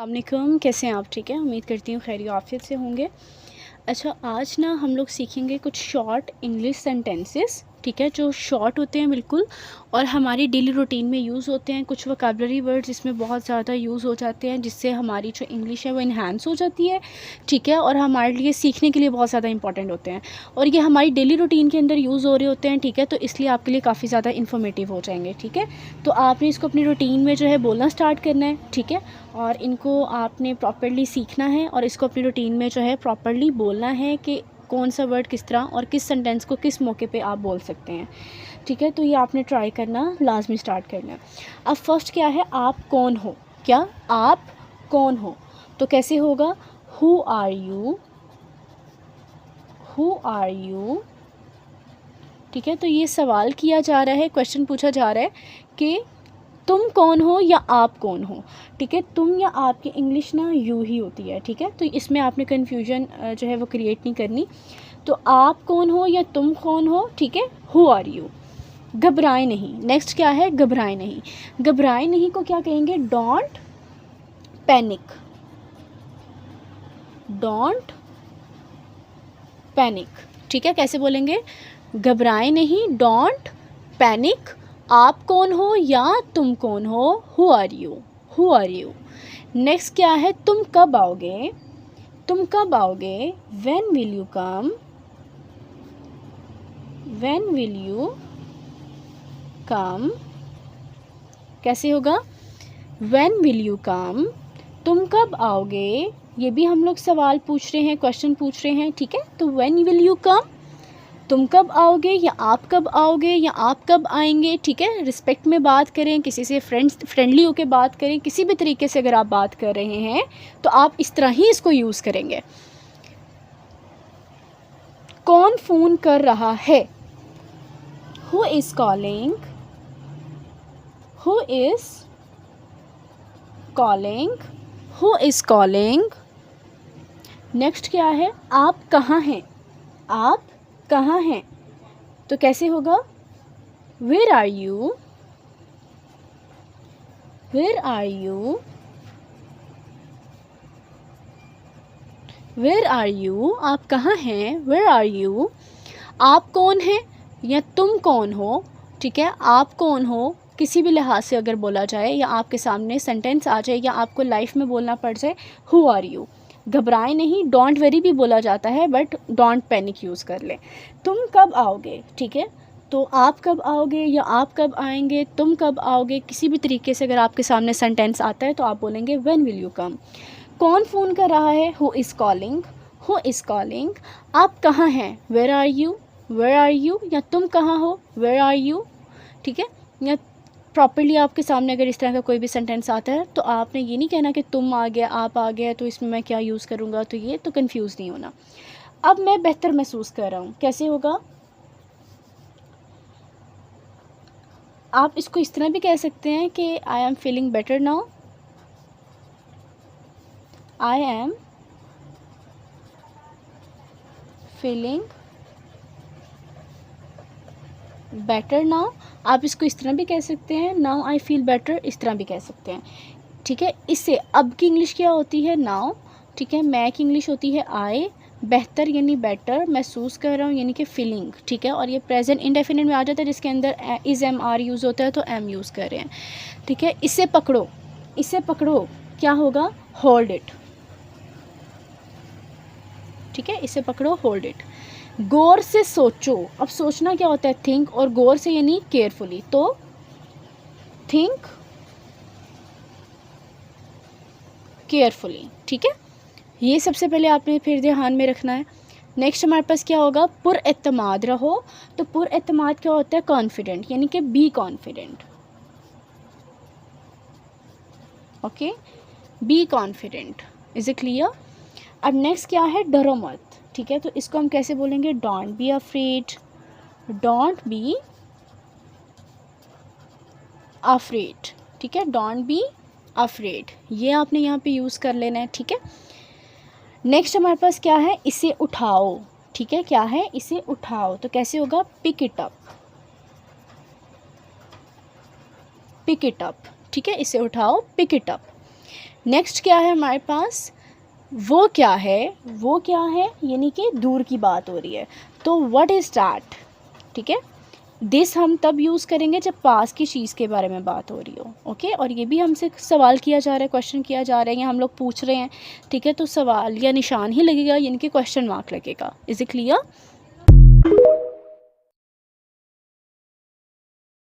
अस्सलामुअलैकुम, कैसे हैं आप? ठीक है, उम्मीद करती हूँ खैरियत आफियत से होंगे। अच्छा, आज ना हम लोग सीखेंगे कुछ शॉर्ट इंग्लिश सेंटेंसेस, ठीक है, जो शॉर्ट होते हैं बिल्कुल और हमारी डेली रूटीन में यूज़ होते हैं। कुछ वोकैबुलरी वर्ड्स इसमें बहुत ज़्यादा यूज़ हो जाते हैं, जिससे हमारी जो इंग्लिश है वो इन्हांस हो जाती है, ठीक है, और हमारे लिए सीखने के लिए बहुत ज़्यादा इंपॉर्टेंट होते हैं और ये हमारी डेली रूटीन के अंदर यूज़ हो रहे होते हैं, ठीक है, तो इसलिए आपके लिए काफ़ी ज़्यादा इन्फॉर्मेटिव हो जाएंगे, ठीक है। तो आपने इसको अपनी रूटीन में जो है बोलना स्टार्ट करना है, ठीक है, और इनको आपने प्रॉपर्ली सीखना है और इसको अपनी रूटीन में जो है प्रॉपर्ली बोलना है कि कौन सा वर्ड किस तरह और किस सेंटेंस को किस मौके पे आप बोल सकते हैं, ठीक है। तो ये आपने ट्राई करना लाजमी स्टार्ट करना है। अब फर्स्ट क्या है, आप कौन हो? क्या आप कौन हो? तो कैसे होगा? Who are you, who are you, ठीक है। तो ये सवाल किया जा रहा है, क्वेश्चन पूछा जा रहा है कि तुम कौन हो या आप कौन हो, ठीक है। तुम या आपकी इंग्लिश ना यू ही होती है, ठीक है, तो इसमें आपने कन्फ्यूजन जो है वो क्रिएट नहीं करनी। तो आप कौन हो या तुम कौन हो, ठीक है। Who are you. घबराए नहीं, नेक्स्ट क्या है? घबराए नहीं। घबराए नहीं को क्या कहेंगे? डोंट पैनिक, डोंट पैनिक, ठीक है। कैसे बोलेंगे? घबराए नहीं, डोंट पैनिक। आप कौन हो या तुम कौन हो? Who are you, who are you. Next क्या है? तुम कब आओगे, तुम कब आओगे? When will you come, when will you come. कैसे होगा? व्हेन विल यू कम, तुम कब आओगे। ये भी हम लोग सवाल पूछ रहे हैं, क्वेश्चन पूछ रहे हैं, ठीक है। तो व्हेन विल यू कम, तुम कब आओगे या आप कब आओगे या आप कब आएंगे, ठीक है। रिस्पेक्ट में बात करें, किसी से फ्रेंडली होकर बात करें, किसी भी तरीके से अगर आप बात कर रहे हैं तो आप इस तरह ही इसको यूज़ करेंगे। कौन फ़ोन कर रहा है? Who is calling, who is calling, who is calling. Next क्या है? आप कहाँ हैं, आप कहाँ हैं। तो कैसे होगा? Where are you, where are you, where are you. आप कहाँ हैं? Where are you. आप कौन हैं या तुम कौन हो, ठीक है। आप कौन हो किसी भी लिहाज से अगर बोला जाए या आपके सामने सेंटेंस आ जाए या आपको लाइफ में बोलना पड़ जाए, हु आर यू। घबराए नहीं, डोंट वेरी भी बोला जाता है, बट डोंट पैनिक यूज़ कर लें। तुम कब आओगे, ठीक है। तो आप कब आओगे या आप कब आएंगे, तुम कब आओगे, किसी भी तरीके से अगर आपके सामने सेंटेंस आता है तो आप बोलेंगे व्हेन विल यू कम। कौन फ़ोन कर रहा है? Who is calling, who is calling. आप कहाँ हैं? Where are you, where are you. या तुम कहाँ हो? वेयर आर यू, ठीक है। या प्रॉपर्ली आपके सामने अगर इस तरह का कोई भी सेंटेंस आता है तो आपने ये नहीं कहना कि तुम आ गया, आप आ गया, तो इसमें मैं क्या यूज़ करूँगा, तो ये तो कंफ्यूज नहीं होना। अब मैं बेहतर महसूस कर रहा हूँ, कैसे होगा? आप इसको इस तरह भी कह सकते हैं कि I am feeling better now, I am feeling better now. आप इसको इस तरह भी कह सकते हैं, नाउ आई फील बेटर, इस तरह भी कह सकते हैं, ठीक है। इससे अब की इंग्लिश क्या होती है? नाउ, ठीक है। मैं की इंग्लिश होती है आई। बेहतर यानी बेटर, महसूस कर रहा हूँ यानी कि फीलिंग, ठीक है। और ये प्रेजेंट इंडेफिनिट में आ जाता है जिसके अंदर इज़ एम आर यूज़ होता है, तो एम यूज़ कर रहे हैं, ठीक है। इसे पकड़ो, इसे पकड़ो, क्या होगा? होल्ड इट, ठीक है। इसे पकड़ो, होल्ड इट। गौर से सोचो, अब सोचना क्या होता है? थिंक, और गौर से यानी केयरफुली, तो थिंक केयरफुली, ठीक है। ये सबसे पहले आपने फिर ध्यान में रखना है। नेक्स्ट हमारे पास क्या होगा? पुरएतमाद रहो। तो पुरएतमाद क्या होता है? कॉन्फिडेंट, यानी कि be confident, okay, be confident. Is it clear? अब नेक्स्ट क्या है? डरो मत, ठीक है। तो इसको हम कैसे बोलेंगे? Don't be afraid, don't be afraid, ठीक है। डोंट बी अफ्रेड, ये आपने यहाँ पे यूज़ कर लेना है, ठीक है। नेक्स्ट हमारे पास क्या है? इसे उठाओ, ठीक है। क्या है? इसे उठाओ, तो कैसे होगा? Pick it up, pick it up, ठीक है। इसे उठाओ, पिक इट अप। नेक्स्ट क्या है हमारे पास, वो क्या है, वो क्या है, यानी कि दूर की बात हो रही है, तो व्हाट इज़ दैट, ठीक है। दिस हम तब यूज़ करेंगे जब पास की चीज़ के बारे में बात हो रही हो, ओके। और ये भी हमसे सवाल किया जा रहा है, क्वेश्चन किया जा रहा है, या हम लोग पूछ रहे हैं, ठीक है, तो सवाल या निशान ही लगेगा, यानी कि क्वेश्चन मार्क लगेगा। Is it clear?